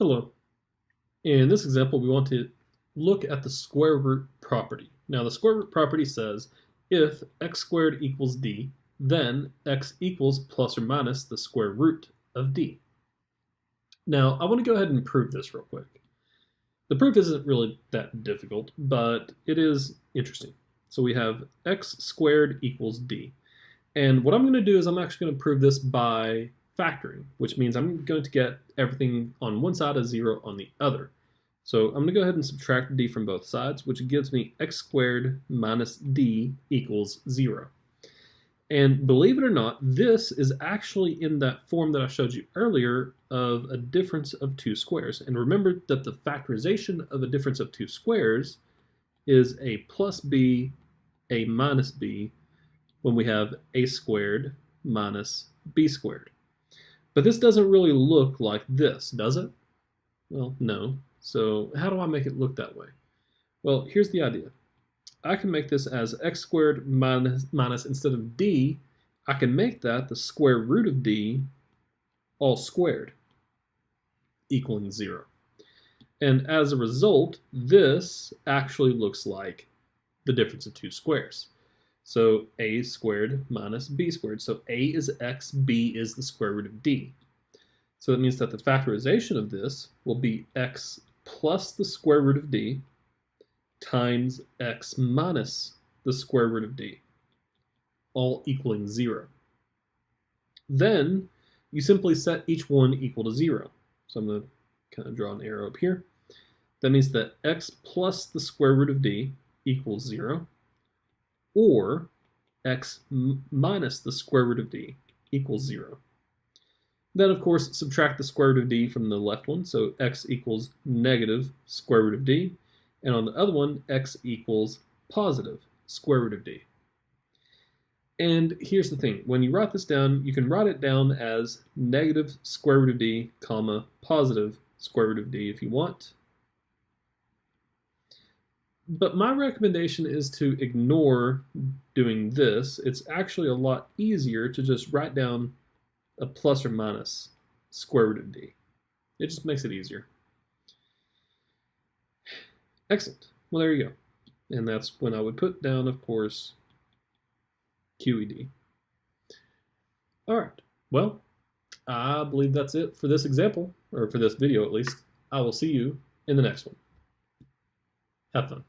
Hello. In this example, we want to look at the square root property. Now, the square root property says if x squared equals d, then x equals plus or minus the square root of d. Now, I want to go ahead and prove this real quick. The proof isn't really that difficult, but it is interesting. So we have x squared equals d. And what I'm going to do is I'm actually going to prove this by factoring, which means I'm going to get everything on one side as 0 on the other. So I'm going to go ahead and subtract d from both sides, which gives me x squared minus d equals 0. And believe it or not, this is actually in that form that I showed you earlier of a difference of two squares. And remember that the factorization of a difference of two squares is a plus b, a minus b, when we have a squared minus b squared. But this doesn't really look like this, does it? Well, no. So how do I make it look that way? Well, here's the idea. I can make this as x squared minus instead of d, I can make that the square root of d all squared, equaling 0. And as a result, this actually looks like the difference of two squares. So a squared minus b squared. So a is x, b is the square root of d. So that means that the factorization of this will be x plus the square root of d times x minus the square root of d, all equaling 0. Then you simply set each one equal to 0. So I'm going to kind of draw an arrow up here. That means that x plus the square root of d equals 0, or x minus the square root of d equals 0. Then, of course, subtract the square root of d from the left one, so x equals negative square root of d, and on the other one, x equals positive square root of d. And here's the thing, when you write this down, you can write it down as negative square root of d, comma, positive square root of d if you want. But my recommendation is to ignore doing this. It's actually a lot easier to just write down a plus or minus square root of d. It just makes it easier. Excellent. Well, there you go. And that's when I would put down, of course, QED. All right. Well, I believe that's it for this example, or for this video at least. I will see you in the next one. Have fun.